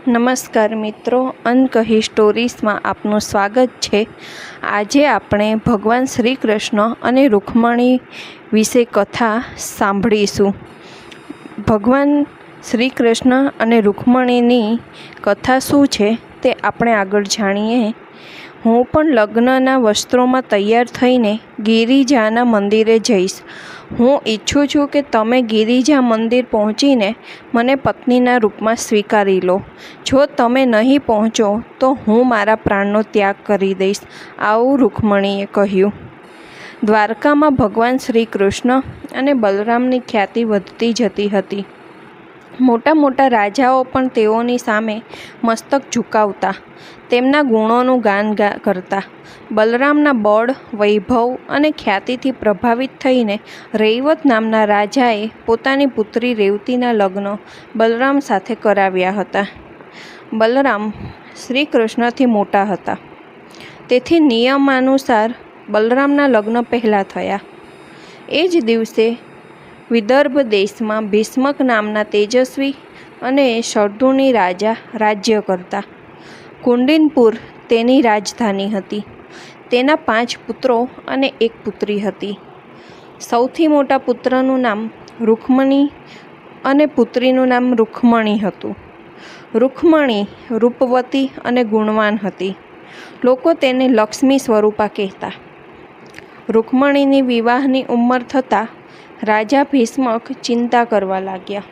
નમસ્કાર મિત્રો, અનકહી સ્ટોરીઝમાં આપનું સ્વાગત છે। આજે આપણે ભગવાન શ્રી કૃષ્ણ અને રૂકમણી વિશે કથા સાંભળીશું। ભગવાન શ્રી કૃષ્ણ અને રૂકમણીની કથા શું છે તે આપણે આગળ જાણીએ। હું પણ લગ્નના વસ્ત્રોમાં તૈયાર થઈને ગિરિજાના મંદિરે જઈશ। હું ઈચ્છું છું કે તમે ગિરિજા મંદિર પહોંચીને મને પત્નીના રૂપમાં સ્વીકારી લો। જો તમે નહીં પહોંચો તો હું મારા પ્રાણનો ત્યાગ કરી દઈશ, આવું રૂકમણીએ કહ્યું। દ્વારકામાં ભગવાન શ્રી કૃષ્ણ અને બલરામની ખ્યાતિ વધતી જતી હતી। મોટા મોટા રાજાઓ પણ તેઓની સામે મસ્તક ઝુકાવતા, તેમના ગુણોનું ગાન કરતા। બલરામના બળ, વૈભવ અને ખ્યાતિથી પ્રભાવિત થઈને રૈવત નામના રાજાએ પોતાની પુત્રી રેવતીના લગ્ન બલરામ સાથે કરાવ્યા હતા। બલરામ શ્રી કૃષ્ણથી મોટા હતા, તેથી નિયમાનુસાર બલરામના લગ્ન પહેલાં થયા। એ જ દિવસે વિદર્ભ દેશમાં ભીષ્મક નામના તેજસ્વી અને શર્ધુની રાજા રાજ્ય કરતા। કુંડિનપુર તેની રાજધાની હતી। તેના 5 પુત્રો અને 1 પુત્રી હતી। સૌથી મોટા પુત્રનું નામ રૂકમણી અને પુત્રીનું નામ રૂકમણી હતું। રૂકમણી રૂપવતી અને ગુણવાન હતી। લોકો તેને લક્ષ્મી સ્વરૂપા કહેતા। રૂકમણીની વિવાહની ઉંમર થતાં રાજા ભીષ્મક ચિંતા કરવા લાગ્યા।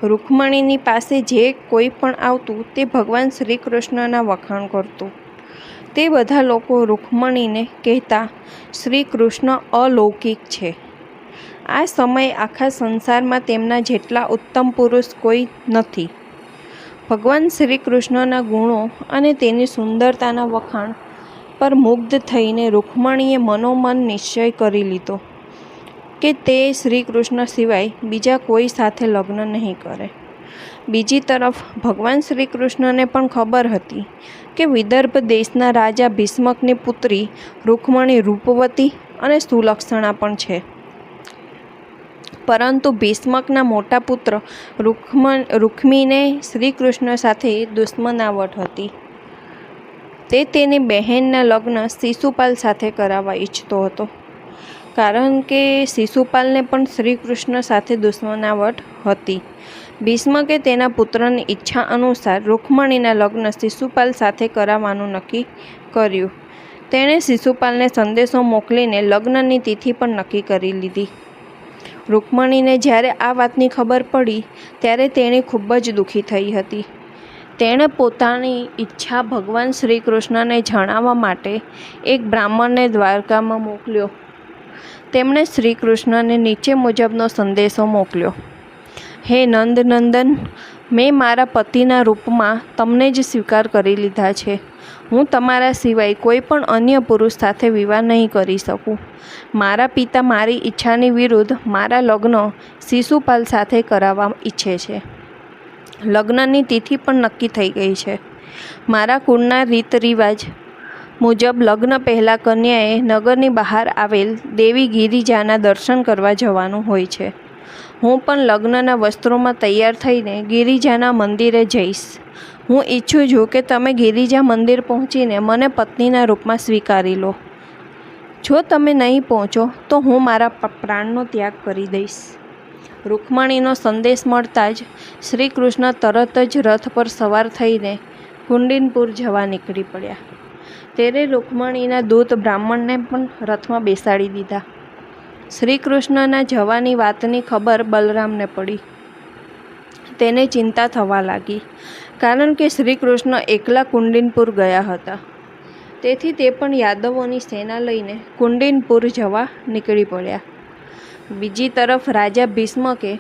રૂકમણીની પાસે જે કોઈ પણ આવતું તે ભગવાન શ્રી કૃષ્ણના વખાણ કરતું। તે બધા લોકો રૂકમણીને કહેતા, શ્રી કૃષ્ણ અલૌકિક છે। આ સમયે આખા સંસારમાં તેમના જેટલા ઉત્તમ પુરુષ કોઈ નથી। ભગવાન શ્રી કૃષ્ણના ગુણો અને તેની સુંદરતાના વખાણ પર મુગ્ધ થઈને રૂકમણીએ મનોમન નિશ્ચય કરી લીધો કે તે શ્રી કૃષ્ણ સિવાય બીજા કોઈ સાથે લગ્ન નહીં કરે। બીજી તરફ ભગવાન શ્રી કૃષ્ણને પણ ખબર હતી કે વિદર્ભ દેશના રાજા ભીષ્મકની પુત્રી રૂકમણી રૂપવતી અને સુલક્ષણા પણ છે, પરંતુ ભીષ્મકના મોટા પુત્ર રૂક્મીને શ્રી કૃષ્ણ સાથે દુશ્મનાવટ હતી। તે તેની બહેનના લગ્ન શિશુપાલ સાથે કરાવવા ઈચ્છતો હતો, કારણ કે શિશુપાલને પણ શ્રી કૃષ્ણ સાથે દુશ્મનાવટ હતી। ભીષ્મકે તેના પુત્રની ઈચ્છા અનુસાર રૂકમણીના લગ્ન શિશુપાલ સાથે કરાવવાનું નક્કી કર્યું। તેણે શિશુપાલને સંદેશો મોકલીને લગ્નની તિથિ પણ નક્કી કરી લીધી। રૂકમણીને જ્યારે આ વાતની ખબર પડી ત્યારે તેણી ખૂબ જ દુઃખી થઈ હતી। તેણે પોતાની ઈચ્છા ભગવાન શ્રી કૃષ્ણને જણાવવા માટે એક બ્રાહ્મણને દ્વારકામાં મોકલ્યો। તેમણે શ્રી કૃષ્ણને નીચે મુજબનો સંદેશો મોકલ્યો। હે નંદનંદન, મેં મારા પતિના રૂપમાં તમને જ સ્વીકાર કરી લીધા છે। હું તમારા સિવાય કોઈ પણ અન્ય પુરુષ સાથે વિવાહ નહીં કરી શકું। મારા પિતા મારી ઈચ્છાની વિરુદ્ધ મારા લગ્ન શિશુપાલ સાથે કરાવવા ઈચ્છે છે। લગ્નની તિથિ પણ નક્કી થઈ ગઈ છે। મારા કુળના રીત રિવાજ મુજબ લગ્ન પહેલાં કન્યાએ નગરની બહાર આવેલ દેવી ગિરિજાના દર્શન કરવા જવાનું હોય છે। હું પણ લગ્નના વસ્ત્રોમાં તૈયાર થઈને ગિરિજાના મંદિરે જઈશ। હું ઈચ્છું છું કે તમે ગિરિજા મંદિર પહોંચીને મને પત્નીના રૂપમાં સ્વીકારી લો। જો તમે નહીં પહોંચો તો હું મારા પ્રાણનો ત્યાગ કરી દઈશ। રૂકમણીનો સંદેશ મળતા જ શ્રી કૃષ્ણ તરત જ રથ પર સવાર થઈને કુંડિનપુર જવા નીકળી પડ્યા। ત્યારે રૂકમણીના દૂત બ્રાહ્મણને પણ રથમાં બેસાડી દીધા। શ્રી કૃષ્ણના જવાની વાતની ખબર બલરામને પડી। તેને ચિંતા થવા લાગી, કારણ કે શ્રી કૃષ્ણ એકલા કુંડિનપુર ગયા હતા। તેથી તે પણ યાદવોની સેના લઈને કુંડિનપુર જવા નીકળી પડ્યા। બીજી તરફ રાજા ભીષ્મકે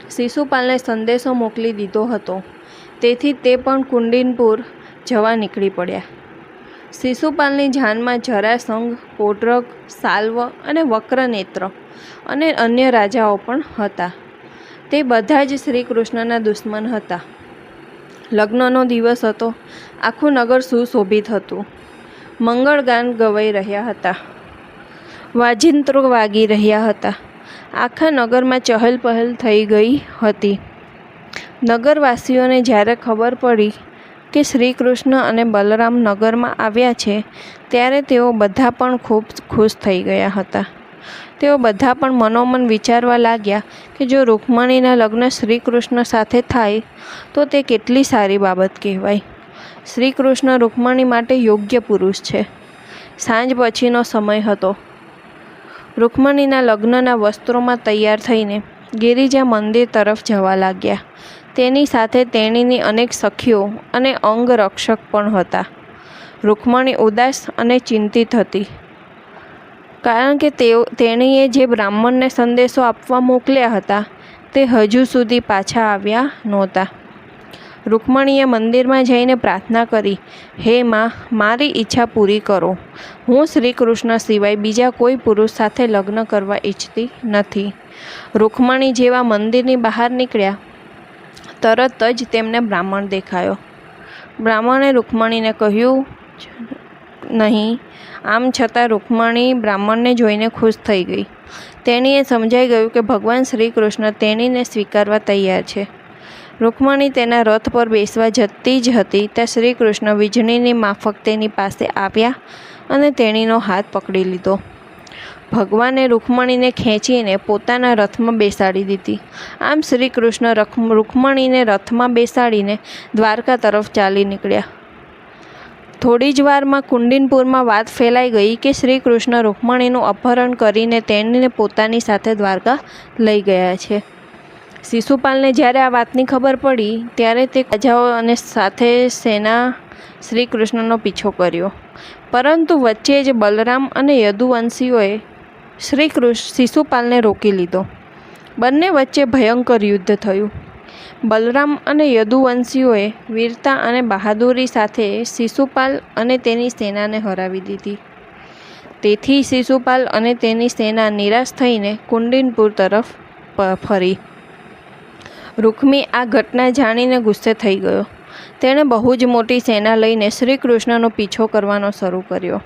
શિશુપાલને સંદેશો મોકલી દીધો હતો, તેથી તે પણ કુંડિનપુર જવા નીકળી પડ્યા। શિશુપાલની જાનમાં જરાસંઘ, કોઢરક, સાલ્વ અને વક્રનેત્ર અને અન્ય રાજાઓ પણ હતા। તે બધા જ શ્રી કૃષ્ણના દુશ્મન હતા। લગ્નનો દિવસ હતો। આખું નગર સુશોભિત હતું। મંગળગાન ગવાઈ રહ્યા હતા। વાજિંત્રો વાગી રહ્યા હતા। આખા નગરમાં ચહલ પહલ થઈ ગઈ હતી। નગરવાસીઓને જ્યારે ખબર પડી કે શ્રી કૃષ્ણ અને બલરામ નગરમાં આવ્યા છે, ત્યારે તેઓ બધા પણ ખૂબ ખુશ થઈ ગયા હતા. તેઓ બધા પણ મનોમન વિચારવા લાગ્યા કે જો રૂકમણીના લગ્ન શ્રી કૃષ્ણ સાથે થાય તો તે કેટલી સારી બાબત કહેવાય. શ્રી કૃષ્ણ રૂકમણી માટે યોગ્ય પુરુષ છે. સાંજ પછીનો સમય હતો. રૂકમણીના લગ્નના વસ્ત્રોમાં તૈયાર થઈને ગિરિજા મંદિર તરફ જવા લાગ્યા. તેની સાથે તેણીની અનેક સખીઓ અને અંગરક્ષક પણ હતા. રૂકમણી ઉદાસ અને ચિંતિત હતી, કારણ કે તેણીએ જે બ્રાહ્મણને સંદેશો આપવા મોકલ્યા હતા તે હજુ સુધી પાછા આવ્યા નહોતા. રૂકમણીએ મંદિરમાં જઈને પ્રાર્થના કરી, હે માં, મારી ઈચ્છા પૂરી કરો. હું શ્રી કૃષ્ણ સિવાય બીજા કોઈ પુરુષ સાથે લગ્ન કરવા ઈચ્છતી નથી. રૂકમણી જેવા મંદિરની બહાર નીકળ્યા, તરત જ તેમને બ્રાહ્મણ દેખાયો. બ્રાહ્મણે રૂકમણીને કહ્યું નહીં. આમ છતાં રૂકમણી બ્રાહ્મણને જોઈને ખુશ થઈ ગઈ. તેણીએ સમજાઈ ગયું કે ભગવાન શ્રી કૃષ્ણ તેણીને સ્વીકારવા તૈયાર છે. રૂકમણી તેના રથ પર બેસવા જતી જ હતી ત્યાં શ્રી કૃષ્ણ વીજળીની માફક તેની પાસે આવ્યા અને તેણીનો હાથ પકડી લીધો. ભગવાને રૂકમણીને ખેંચીને પોતાના રથમાં બેસાડી દીધી. આમ શ્રી કૃષ્ણ રૂકમણીને રથમાં બેસાડીને દ્વારકા તરફ ચાલી નીકળ્યા. થોડી જ વારમાં કુંડિનપુરમાં વાત ફેલાઈ ગઈ કે શ્રી કૃષ્ણ રૂકમણીનું અપહરણ કરીને તેણીને પોતાની સાથે દ્વારકા લઈ ગયા છે. શિશુપાલને જ્યારે આ વાતની ખબર પડી ત્યારે તે રાજાઓ અને સાથે સેના શ્રી કૃષ્ણનો પીછો કર્યો. પરંતુ વચ્ચે જ બલરામ અને યદુવંશીઓએ શિશુપાલને રોકી લીધો. બંને વચ્ચે ભયંકર યુદ્ધ થયું. બલરામ અને યદુવંશીઓએ વીરતા અને બહાદુરી સાથે શિશુપાલ અને તેની સેનાને હરાવી દીધી. તેથી શિશુપાલ અને તેની સેના નિરાશ થઈને કુંડિનપુર તરફ ફરી. રૂકમી આ ઘટના જાણીને ગુસ્સે થઈ ગયો. તેણે બહુ જ મોટી સેના લઈને શ્રી કૃષ્ણનો પીછો કરવાનો શરૂ કર્યો.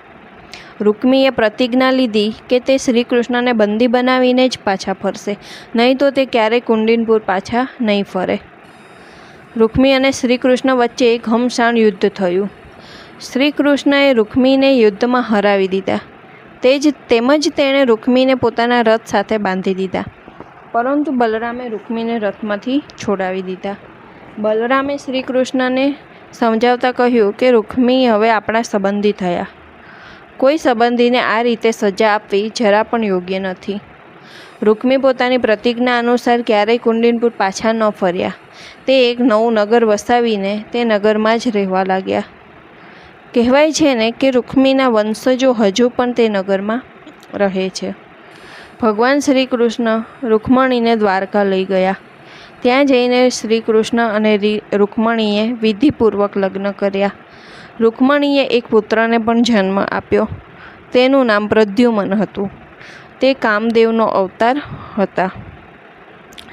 રૂકમીએ પ્રતિજ્ઞા લીધી કે તે શ્રી કૃષ્ણને બંદી બનાવીને જ પાછા ફરશે, નહીં તો તે ક્યારેય કુંડિનપુર પાછા નહીં ફરે. રૂકમી અને શ્રી કૃષ્ણ વચ્ચે ઘમસાણ યુદ્ધ થયું. શ્રી કૃષ્ણએ રૂકમીને યુદ્ધમાં હરાવી દીધા. તેમજ તેણે રૂકમીને પોતાના રથ સાથે બાંધી દીધા. પરંતુ બલરામે રૂકમીને રથમાંથી છોડાવી દીધા. બલરામે શ્રી કૃષ્ણને સમજાવતા કહ્યું કે રૂકમી હવે આપણા સંબંધી થયા. કોઈ સંબંધીને આ રીતે સજા આપવી જરા પણ યોગ્ય નથી. રૂકમી પોતાની પ્રતિજ્ઞા અનુસાર ક્યારેય કુંડિનપુર પાછા ન ફર્યા. તે એક નવું નગર વસાવીને તે નગરમાં જ રહેવા લાગ્યા. કહેવાય છે ને કે રૂકમીના વંશજો હજુ પણ તે નગરમાં રહે છે. ભગવાન શ્રી કૃષ્ણ રૂકમણીને દ્વારકા લઈ ગયા. ત્યાં જઈને શ્રી કૃષ્ણ અને રૂકમણીએ વિધિપૂર્વક લગ્ન કર્યા. રૂકમણીએ એક પુત્રને પણ જન્મ આપ્યો. તેનું નામ પ્રદ્યુમન હતું. તે કામદેવનો અવતાર હતા.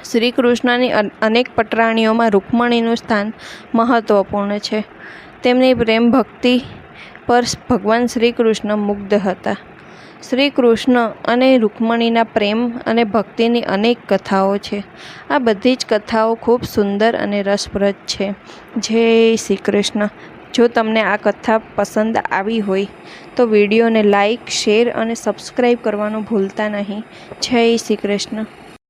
શ્રી કૃષ્ણની અનેક પટરાણીઓમાં રૂકમણીનું સ્થાન મહત્વપૂર્ણ છે. તેમની પ્રેમ ભક્તિ પર ભગવાન શ્રી કૃષ્ણ મુગ્ધ હતા. શ્રી કૃષ્ણ અને રૂકમણીના પ્રેમ અને ભક્તિની અનેક કથાઓ છે. આ બધી જ કથાઓ ખૂબ સુંદર અને રસપ્રદ છે. જય શ્રી કૃષ્ણ. જો તમને આ કથા પસંદ આવી હોય તો વિડીયોને લાઈક, શેર અને સબસ્ક્રાઈબ કરવાનું ભૂલતા નહીં. જય શ્રી કૃષ્ણ.